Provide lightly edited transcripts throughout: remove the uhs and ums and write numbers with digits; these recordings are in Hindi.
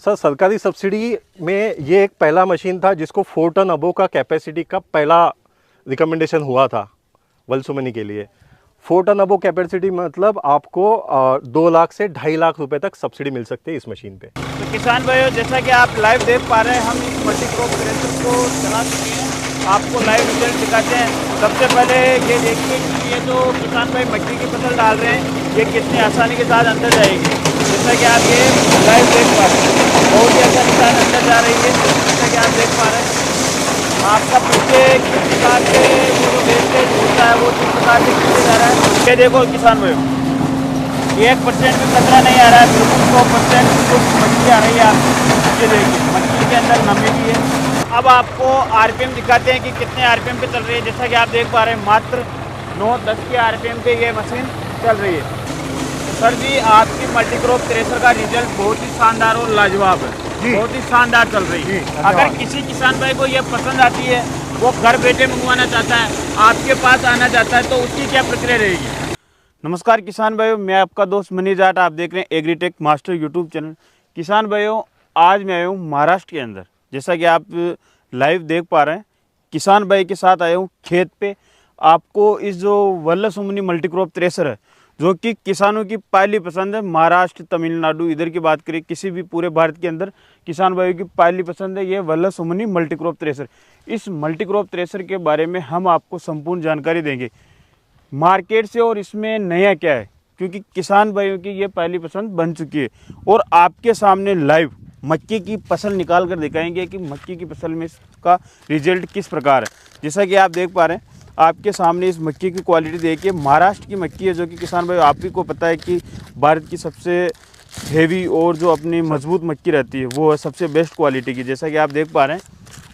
सर सरकारी सब्सिडी में ये एक पहला मशीन था जिसको 4 टन अबो का कैपेसिटी का पहला रिकमेंडेशन हुआ था वल्सुमनी के लिए। 4 टन अबो कैपेसिटी मतलब आपको 2 लाख से 2.5 लाख रुपए तक सब्सिडी मिल सकती है इस मशीन पे। तो किसान भाइयों, जैसा कि आप लाइव देख पा रहे हैं, हम इस मल्टीक्रॉप थ्रेशर को चला चुके हैं, आपको लाइव रिजल्ट दिखाते हैं। सबसे पहले ये देखिए कि ये जो किसान भाई मक्की की फसल डाल रहे हैं, ये कितनी आसानी के साथ अंदर जाएगी। जैसा कि आप ये लाइव देख पा रहे हैं, बहुत ही अच्छा के साथ अंदर जा रही है। जैसा कि आप देख पा रहे हैं, आपका पीछे किस प्रकार से जो वेस्टेज होता है वो किस प्रकार से खींचे जा रहा है। ये देखो किसान भाइयों, 1% भी कचरा नहीं आ रहा है, बिल्कुल 100% शुद्ध मक्की आ रही है। आप ये देखिए मक्की के अंदर नमी भी है। अब आपको आरपीएम दिखाते हैं कि कितने आरपीएम पे चल रही है। जैसा कि आप देख पा रहे हैं, मात्र 9-10 के आरपीएम पे ये मशीन चल रही है। सर जी, आपकी मल्टीक्रॉप थ्रेशर का रिजल्ट बहुत ही शानदार और लाजवाब है, बहुत ही शानदार चल रही है। अगर किसी किसान भाई को ये पसंद आती है, वो घर बैठे मंगवाना चाहता है, आपके पास आना चाहता है, तो उसकी क्या प्रक्रिया रहेगी? नमस्कार किसान भाइयों, मैं आपका दोस्त मनीष जाट, आप देख रहे हैं एग्रीटेक मास्टर यूट्यूब चैनल। किसान भाइयों, आज मैं आया हूँ महाराष्ट्र के अंदर। जैसा कि आप लाइव देख पा रहे हैं, किसान भाई के साथ आया हूँ खेत पे। आपको इस जो वल्लसुमनी मल्टीक्रॉप थ्रेशर है, जो कि किसानों की पहली पसंद है, महाराष्ट्र, तमिलनाडु, इधर की बात करें, किसी भी पूरे भारत के अंदर किसान भाइयों की पहली पसंद है ये वल्लसुमनी मल्टीक्रॉप थ्रेशर। इस मल्टीक्रॉप थ्रेशर के बारे में हम आपको संपूर्ण जानकारी देंगे, मार्केट से, और इसमें नया क्या है, क्योंकि किसान भाइयों की ये पहली पसंद बन चुकी है। और आपके सामने लाइव मक्की की फसल निकाल कर दिखाएंगे कि मक्की की फसल में इसका रिजल्ट किस प्रकार है। जैसा कि आप देख पा रहे हैं, आपके सामने इस मक्की की क्वालिटी देखिए। महाराष्ट्र की मक्की है, जो कि किसान भाई आप ही को पता है कि भारत की सबसे हेवी और जो अपनी मजबूत मक्की रहती है वो है सबसे बेस्ट क्वालिटी की। जैसा कि आप देख पा रहे हैं,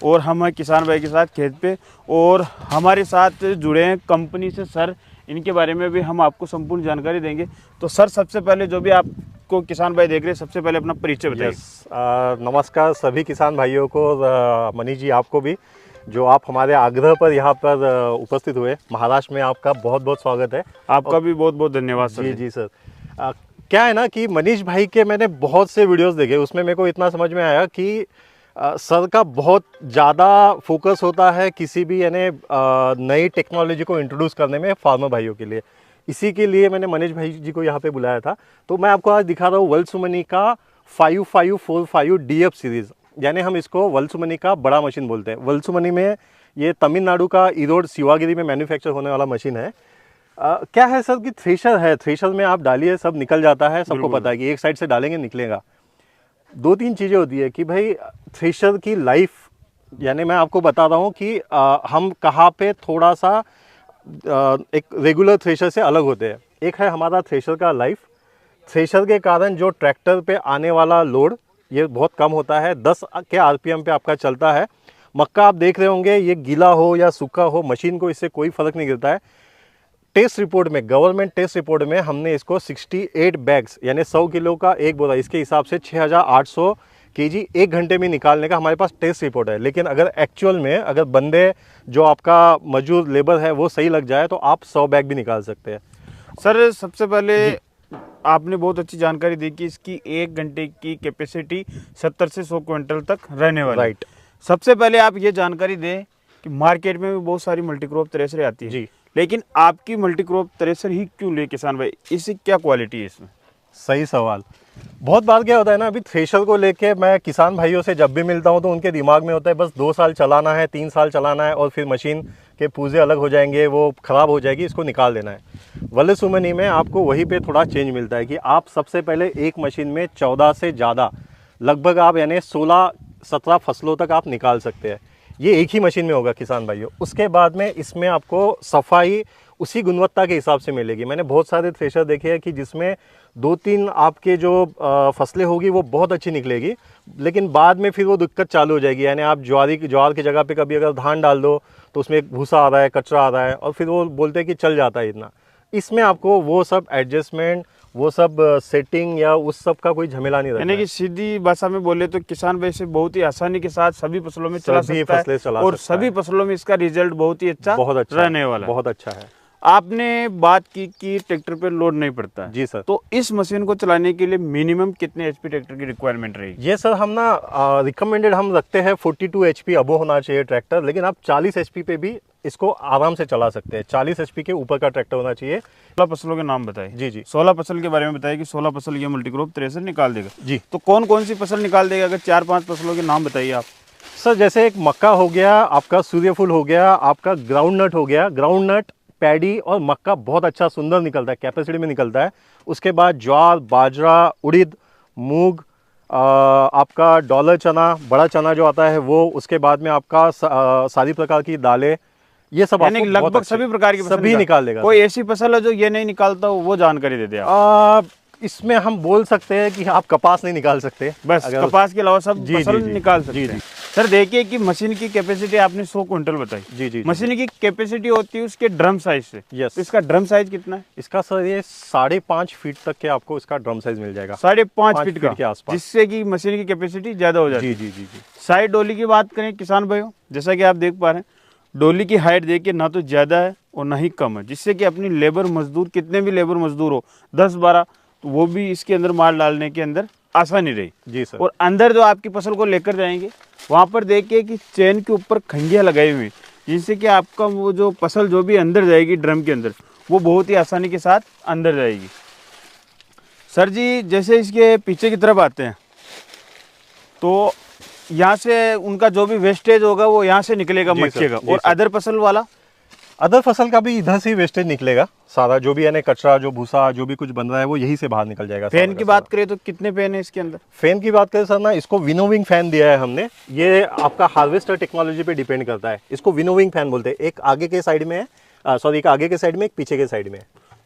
और हम हैं किसान भाई के साथ खेत पे, और हमारे साथ जुड़े हैं कंपनी से सर, इनके बारे में भी हम आपको संपूर्ण जानकारी देंगे। तो सर, सबसे पहले जो भी आपको किसान भाई देख रहे हैं, सबसे पहले अपना परिचय बताइए। नमस्कार सभी किसान भाइयों को, मनीष जी आपको भी, जो आप हमारे आग्रह पर यहाँ पर उपस्थित हुए। महाराष्ट्र में आपका बहुत बहुत स्वागत है। आपका भी बहुत बहुत धन्यवाद सर। जी सर। क्या है ना कि मनीष भाई के मैंने बहुत से वीडियोस देखे, उसमें मेरे को इतना समझ में आया कि सर का बहुत ज़्यादा फोकस होता है किसी भी यानी नई टेक्नोलॉजी को इंट्रोड्यूस करने में फार्मर भाइयों के लिए। इसी के लिए मैंने मनीष भाई जी को यहाँ पे बुलाया था। तो मैं आपको आज दिखा रहा हूँ वल्सुमनी का 5545 DF सीरीज़, यानी हम इसको वल्सुमनी का बड़ा मशीन बोलते हैं। वल्सुमनी में ये तमिलनाडु का ईरोड शिवागिरी में मैन्युफैक्चर होने वाला मशीन है। क्या है सर कि थ्रेशर है, थ्रेशर में आप डालिए सब निकल जाता है, सबको पता है कि एक साइड से डालेंगे निकलेगा। 2-3 चीज़ें होती है कि भाई थ्रेशर की लाइफ, यानी मैं आपको बता रहा हूँ कि हम कहाँ पे थोड़ा सा एक रेगुलर थ्रेशर से अलग होते हैं। एक है हमारा थ्रेशर का लाइफ। थ्रेशर के कारण जो ट्रैक्टर पे आने वाला लोड ये बहुत कम होता है, 10 के RPM पे आपका चलता है। मक्का आप देख रहे होंगे, ये गीला हो या सूखा हो, मशीन को इससे कोई फ़र्क नहीं गिरता है। टेस्ट रिपोर्ट में, गवर्नमेंट टेस्ट रिपोर्ट में हमने इसको 68 बैग्स यानी 100 किलो का एक बोरा, इसके हिसाब से 6800 kg 1 घंटे में निकालने का हमारे पास टेस्ट रिपोर्ट है। लेकिन अगर एक्चुअल में अगर बंदे जो आपका मजदूर लेबर है वो सही लग जाए तो आप 100 बैग भी निकाल सकते हैं। सर, सबसे पहले आपने बहुत अच्छी जानकारी दी कि इसकी 1 घंटे की कैपेसिटी 70 से 100 क्विंटल तक रहने वाली। राइट। सबसे पहले आप ये जानकारी दें कि मार्केट में भी बहुत सारी मल्टीक्रॉप थ्रेशर आती है जी, लेकिन आपकी मल्टीक्रॉप थ्रेशर ही क्यों ले किसान भाई, इससे क्या क्वालिटी है इसमें? सही सवाल। बहुत बार क्या होता है ना, अभी थ्रेशर को लेके मैं किसान भाइयों से जब भी मिलता हूं तो उनके दिमाग में होता है बस 2 साल चलाना है, 3 साल चलाना है और फिर मशीन के पुर्जे अलग हो जाएंगे, वो ख़राब हो जाएगी, इसको निकाल देना है। वल्लसुमनी में आपको वहीं पे थोड़ा चेंज मिलता है कि आप सबसे पहले एक मशीन में 14 से ज़्यादा, लगभग आप यानी 16-17 फसलों तक आप निकाल सकते हैं। ये एक ही मशीन में होगा किसान भाइयों। उसके बाद में इसमें आपको सफाई उसी गुणवत्ता के हिसाब से मिलेगी। मैंने बहुत सारे थ्रेशर देखे हैं कि जिसमें 2-3 आपके जो फसलें होगी वो बहुत अच्छी निकलेगी, लेकिन बाद में फिर वो दिक्कत चालू हो जाएगी। यानी आप ज्वार की जगह पे कभी अगर धान डाल दो तो उसमें एक भूसा आ रहा है, कचरा आ रहा है, और फिर वो बोलते हैं कि चल जाता है इतना। इसमें आपको वो सब एडजस्टमेंट, वो सब सेटिंग या उस सब का कोई झमेला नहीं रहता। यानी कि सीधी भाषा में बोले तो किसान भाई से बहुत ही आसानी के साथ सभी फसलों में चला सकता है और सभी फसलों में इसका रिजल्ट बहुत ही अच्छा रहने वाला, बहुत अच्छा है। आपने बात की कि ट्रैक्टर पे लोड नहीं पड़ता है। जी सर। तो इस मशीन को चलाने के लिए मिनिमम कितने एचपी ट्रैक्टर की रिक्वायरमेंट रहेगी? ये सर हम ना रिकमेंडेड हम रखते हैं 42 एचपी अबो होना चाहिए ट्रैक्टर, लेकिन आप 40 एचपी पे भी इसको आराम से चला सकते हैं। 40 एचपी के ऊपर का ट्रैक्टर होना चाहिए। 16 फसलों के नाम बताइए। जी जी 16 फसल के बारे में बताइए कि 16 फसल ये मल्टीक्रॉप थ्रेशर निकाल देगा। जी तो कौन कौन सी फसल निकाल देगा? अगर 4-5 फसलों के नाम बताइए आप। सर, जैसे एक मक्का हो गया, आपका सूर्यफूल हो गया, आपका ग्राउंड नट हो गया। ग्राउंड नट, पैडी और मक्का बहुत अच्छा सुंदर निकलता है, कैपेसिटी में निकलता है। उसके बाद ज्वार, बाजरा, उड़द, मूंग, आपका डॉलर चना, बड़ा चना जो आता है वो। उसके बाद में आपका सारी प्रकार की दालें, ये सब यानी आपको लगभग सभी प्रकार की फसल सभी निकाल देगा। कोई ऐसी फसल है जो ये नहीं निकालता हो, वो जानकारी दे दे आप। इसमें हम बोल सकते हैं कि आप कपास नहीं निकाल सकते, बस कपास के अलावा सब फसल निकाल सकते जी हैं। सर देखिए कि मशीन की कैपेसिटी आपने 100 क्विंटल बताई। जी जी मशीन की कैपेसिटी होती है उसके ड्रम साइज से। यस। तो इसका ड्रम साइज कितना है? इसका सर ये 5.5 फीट तक के आपको इसका ड्रम साइज मिल जाएगा। 5.5 फीट के आसपास, जिससे कि मशीन की कैपेसिटी ज्यादा हो जाती है। जी जी जी जी। साइड डोली की बात करें किसान भाइयों, जैसा कि आप देख पा रहे हैं, डोली की हाइट देखिए ना तो ज़्यादा है और ना ही कम है, जिससे कि अपनी लेबर मजदूर, कितने भी लेबर मजदूर हो 10-12, तो वो भी इसके अंदर माल डालने के अंदर आसानी रही। जी सर। और अंदर जो आपकी फसल को लेकर जाएंगे वहाँ पर देखिए कि चेन के ऊपर खंगियाँ लगाई हुई, जिससे कि आपका वो जो फसल जो भी अंदर जाएगी ड्रम के अंदर, वो बहुत ही आसानी के साथ अंदर जाएगी। सर जी जैसे इसके पीछे की तरफ आते हैं तो यहाँ से उनका जो भी वेस्टेज होगा वो यहाँ से निकलेगा मक्के का। और अदर फसल वाला, अदर फसल का भी इधर से वेस्टेज निकलेगा सारा, जो भी यानी कचरा, जो भूसा, जो भी कुछ बन रहा है वो यही से बाहर निकल जाएगा। फैन की बात करें तो कितने फैन है इसके अंदर? फैन की बात करें सर ना, इसको विनोविंग फैन दिया है हमने। ये आपका हार्वेस्टर टेक्नोलॉजी पे डिपेंड करता है। इसको विनोविंग फैन बोलते हैं। एक आगे के साइड में है, सॉरी, एक आगे के साइड में, एक पीछे के साइड में,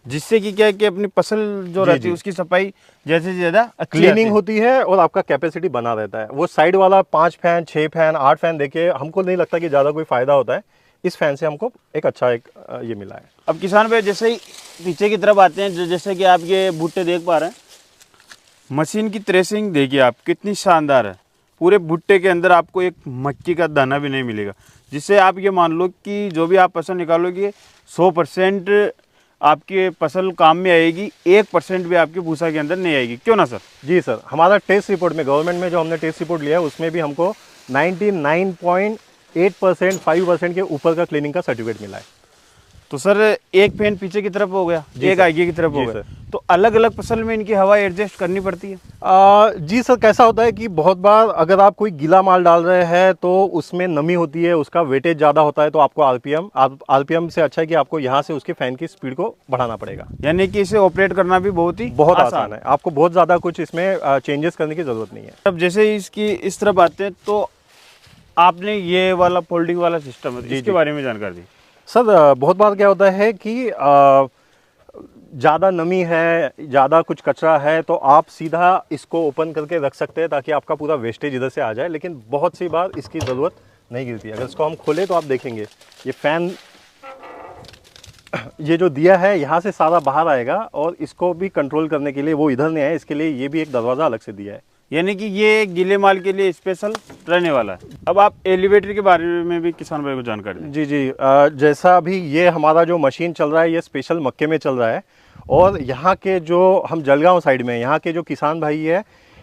जिससे कि क्या है कि अपनी फसल जो रहती है उसकी सफाई जैसे ज्यादा क्लीनिंग होती है और आपका कैपेसिटी बना रहता है। वो साइड वाला 5 फैन, 6 फैन, 8 फैन देखिए, हमको नहीं लगता कि ज़्यादा कोई फायदा होता है। इस फैन से हमको एक अच्छा ये मिला है। अब किसान भाई जैसे ही पीछे की तरफ आते हैं, जैसे कि आप ये भुट्टे देख पा रहे हैं, मशीन की थ्रेसिंग देखिए आप कितनी शानदार है। पूरे भुट्टे के अंदर आपको एक मक्की का दाना भी नहीं मिलेगा, जिससे आप ये मान लो कि जो भी आप फसल निकालोगे 100% आपकी फसल काम में आएगी, 1% भी आपके भूसा के अंदर नहीं आएगी। क्यों ना सर? जी सर, हमारा टेस्ट रिपोर्ट में, गवर्नमेंट में जो हमने टेस्ट रिपोर्ट लिया है उसमें भी हमको 99.8%, 5% के ऊपर का क्लीनिंग का सर्टिफिकेट मिला है। तो सर एक फैन पीछे की तरफ हो गया, एक आगे की तरफ हो गया, तो अलग अलग फसल में इनकी हवा एडजस्ट करनी पड़ती है? जी सर, कैसा होता है कि बहुत बार अगर आप कोई गीला माल डाल रहे हैं तो उसमें नमी होती है, उसका वेटेज ज़्यादा होता है, तो आपको आरपीएम से अच्छा है कि आपको यहाँ से उसके फैन की स्पीड को बढ़ाना पड़ेगा। यानी कि इसे ऑपरेट करना भी बहुत आसान है। आपको बहुत ज़्यादा कुछ इसमें चेंजेस करने की ज़रूरत नहीं है। अब जैसे इसकी इस तरफ आते हैं तो आपने ये वाला फोल्डिंग वाला सिस्टम है, इसके बारे में जानकारी दी। सर बहुत बार क्या होता है कि ज़्यादा नमी है, ज़्यादा कुछ कचरा है, तो आप सीधा इसको ओपन करके रख सकते हैं ताकि आपका पूरा वेस्टेज इधर से आ जाए। लेकिन बहुत सी बार इसकी ज़रूरत नहीं गिरती। अगर इसको हम खोलें तो आप देखेंगे ये फैन, ये जो दिया है यहाँ से सारा बाहर आएगा, और इसको भी कंट्रोल करने के लिए वो इधर नहीं आए, इसके लिए ये भी एक दरवाज़ा अलग से दिया है। यानी कि ये गीले माल के लिए स्पेशल रहने वाला है। अब आप एलिवेटर के बारे में भी किसान भाई को जानकारी दें। जी जी, जैसा अभी ये हमारा जो मशीन चल रहा है ये स्पेशल मक्के में चल रहा है, और यहाँ के जो हम जलगांव साइड में यहाँ के जो किसान भाई है,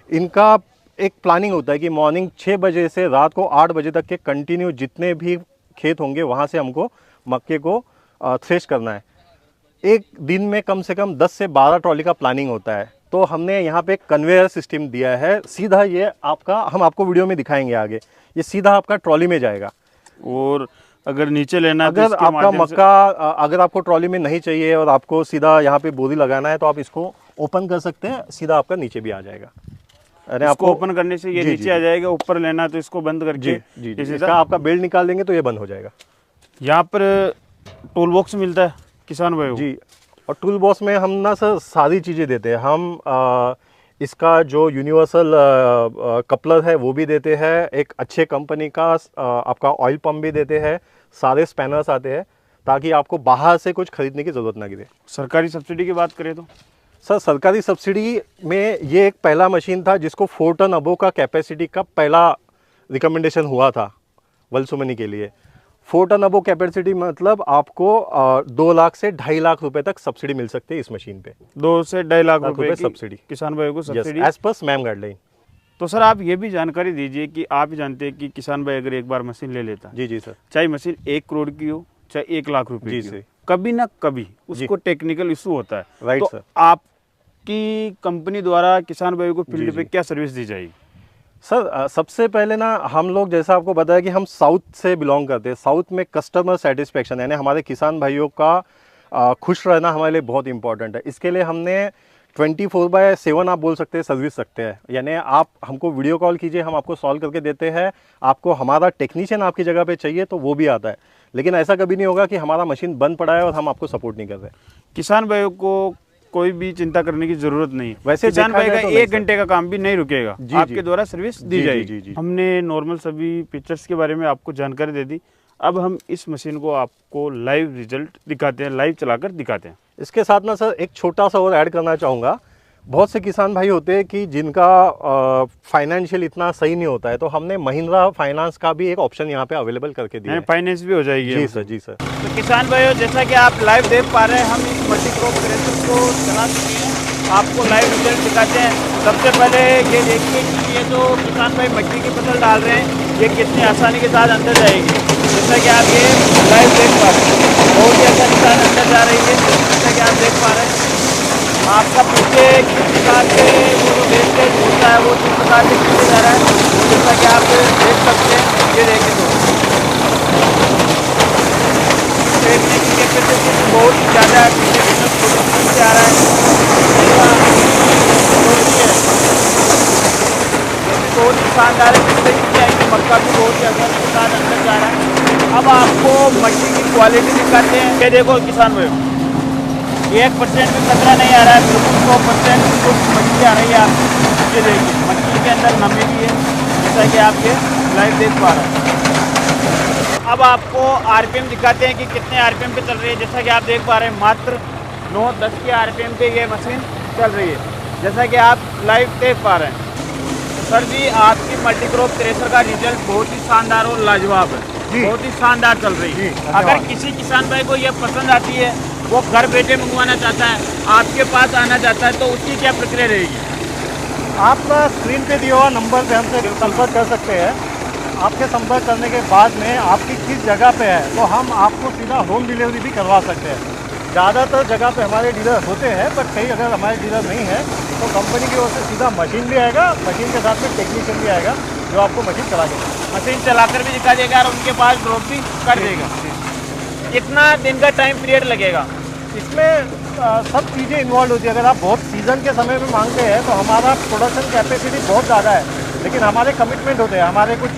इनका एक प्लानिंग होता है कि मॉर्निंग 6 बजे से रात को 8 बजे तक के कंटिन्यू जितने भी खेत होंगे वहाँ से हमको मक्के को थ्रेश करना है। एक दिन में कम से कम 10 से 12 ट्रॉली का प्लानिंग होता है। तो हमने यहाँ पे कन्वेयर सिस्टम दिया है, सीधा ये आपका, हम आपको वीडियो में दिखाएंगे आगे, ये सीधा आपका ट्रॉली में जाएगा। और अगर नीचे लेना है, अगर आपका मक्का, अगर आपको ट्रॉली में नहीं चाहिए और आपको सीधा यहाँ पे बोरी लगाना है, तो आप इसको ओपन कर सकते हैं, सीधा आपका नीचे भी आ जाएगा। अरे आपको ओपन करने से ये नीचे आ जाएगा, ऊपर लेना है तो इसको बंद करके इसका आपका बेल्ट निकाल देंगे तो ये बंद हो जाएगा। यहाँ पर टूल बॉक्स मिलता है किसान भाई जी, और टूल बॉक्स में हम ना सर सारी चीज़ें देते हैं। हम इसका जो यूनिवर्सल कपलर है वो भी देते हैं, एक अच्छे कंपनी का आपका ऑयल पंप भी देते हैं, सारे स्पैनर्स आते हैं, ताकि आपको बाहर से कुछ खरीदने की ज़रूरत ना गिरे। सरकारी सब्सिडी की बात करें तो सर सरकारी सब्सिडी में ये एक पहला मशीन था जिसको 4 टन अबो का कैपेसिटी का पहला रिकमेंडेशन हुआ था वल्सुमनी के लिए। 4 टन अबो कैपेसिटी मतलब आपको 2 लाख से 2.5 लाख रुपए तक सब्सिडी मिल सकती है इस मशीन पे। 2 से 2.5 लाख लाख रुपए रुपए की सब्सिडी। किसान भाइयों को subsidy. As per ma'am guideline. तो सर आप ये भी जानकारी दीजिए कि आप ही जानते हैं कि किसान भाई अगर एक बार मशीन ले लेता है, जी जी सर, चाहे मशीन 1 करोड़ की हो चाहे 1 लाख रुपए जी की हो, सर। कभी ना कभी उसको टेक्निकल इशू होता है। राइट तो सर। आपकी कंपनी द्वारा किसान भाइयों को फील्ड पे क्या सर्विस दी जाएगी? सर सबसे पहले ना हम लोग जैसा आपको बताया कि हम साउथ से बिलोंग करते हैं। साउथ में कस्टमर सेटिस्फेक्शन यानी हमारे किसान भाइयों का खुश रहना हमारे लिए बहुत इंपॉर्टेंट है। इसके लिए हमने 24/7 आप बोल सकते हैं सर्विस रखते हैं। यानी आप हमको वीडियो कॉल कीजिए, हम आपको सॉल्व करके देते हैं। आपको हमारा टेक्नीशियन आपकी जगह पे चाहिए तो वो भी आता है, लेकिन ऐसा कभी नहीं होगा कि हमारा मशीन बंद पड़ा है और हम आपको सपोर्ट नहीं कर रहे। किसान भाइयों को कोई भी चिंता करने की जरूरत नहीं। वैसे किसान भाई का तो 1 घंटे का काम भी नहीं रुकेगा, आपके द्वारा सर्विस दी जाएगी। जी, जी। हमने नॉर्मल सभी फीचर्स के बारे में आपको जानकारी दे दी। अब हम इस मशीन को आपको लाइव रिजल्ट दिखाते हैं, लाइव चलाकर दिखाते हैं। इसके साथ ना सर एक छोटा सा और ऐड करना चाहूँगा। बहुत से किसान भाई होते हैं कि जिनका फाइनेंशियल इतना सही नहीं होता है, तो हमने महिंद्रा फाइनेंस का भी एक ऑप्शन यहाँ पे अवेलेबल करके दिया है। फाइनेंस भी हो जाएगी। जी सर, जी सर। तो किसान भाइयों जैसा कि आप लाइव देख पा रहे हैं, हम इस मल्टीक्रॉप थ्रेशर को चला चुके हैं, आपको लाइव रिजल्ट दिखाते हैं। सबसे पहले ये देखिए कि ये जो किसान भाई मक्की की फसल डाल रहे हैं, ये कितनी आसानी के साथ अंदर जाएगी। जैसा कि आप ये लाइव देख पा रहे हैं, बहुत ही आसानी के साथ अंदर जा रही है। जैसा कि आप देख पा रहे हैं, आपका पीछे किस प्रकार से वो जो वेस्टेज होता है वो किस प्रकार से पीछे जा रहा है, जैसा कि आप देख सकते हैं। ये देखें तो देखने की कैपेसिटी बहुत ही ज़्यादा है, पीछे से आ रहा है। बहुत ही शानदार है, मक्का भी बहुत ही आसानी के साथ अंदर जा रहा है। अब आपको मक्की की क्वालिटी दिखाते हैं। ये देखो किसान भाई, 1% भी कचरा नहीं आ रहा है, बिल्कुल 100% कुछ मक्की आ रही है। आप ये देखिए मक्की के अंदर नमी भी है, जैसा कि आप ये लाइव देख पा रहे हैं। अब आपको आरपीएम दिखाते हैं कि कितने आरपीएम पे चल रही है। जैसा कि आप देख पा रहे हैं, मात्र 9-10 के आरपीएम पे ये मशीन चल रही है, जैसा कि आप लाइव देख पा रहे हैं। सर जी, आपकी मल्टीक्रॉप थ्रेशर का रिजल्ट बहुत ही शानदार और लाजवाब है, बहुत ही शानदार चल रही है। अगर किसी किसान भाई को ये पसंद आती है, वो घर बैठे मंगवाना चाहता है, आपके पास आना चाहता है, तो उसकी क्या प्रक्रिया रहेगी? आप स्क्रीन पे दिया हुआ नंबर पे हमसे संपर्क कर सकते हैं। आपके संपर्क करने के बाद में आपकी किस जगह पे है, तो हम आपको सीधा होम डिलीवरी भी करवा सकते हैं। ज़्यादातर जगह पे हमारे डीलर होते हैं, बट कहीं अगर हमारे डीलर नहीं है तो कंपनी की ओर से सीधा मशीन भी आएगा, मशीन के साथ में टेक्नीशियन भी आएगा जो आपको मशीन चला देगा। मशीन चलाकर भी दिखा देगा और उनके पास ड्रॉप भी कर देगा। कितना दिन का टाइम पीरियड लगेगा? इसमें सब चीज़ें इन्वॉल्व होती है। अगर आप बहुत सीज़न के समय में मांगते हैं तो हमारा प्रोडक्शन कैपेसिटी बहुत ज़्यादा है, लेकिन हमारे कमिटमेंट होते हैं, हमारे कुछ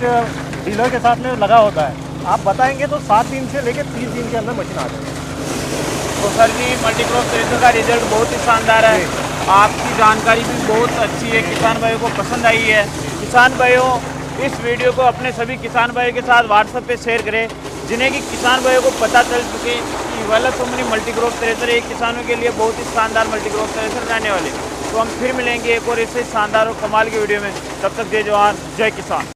डीलर के साथ में लगा होता है। आप बताएंगे तो 7 दिन से लेकर 30 दिन के अंदर मशीन आ जाएगी। तो सर जी, मल्टीक्रॉप थ्रेशर का रिजल्ट बहुत ही शानदार है, आपकी जानकारी भी बहुत अच्छी है, किसान भाइयों को पसंद आई है। किसान भाइयों, इस वीडियो को अपने सभी किसान भाइयों के साथ व्हाट्सएप पे शेयर करें, जिन्हें कि किसान भाइयों को पता चल चुके कि वेलस ओमनी मल्टीक्रॉप थ्रेशर एक किसानों के लिए बहुत ही शानदार मल्टीक्रॉप थ्रेशर रहने वाले। तो हम फिर मिलेंगे एक और ऐसे शानदार और कमाल की वीडियो में। तब तक जय जवान जय किसान।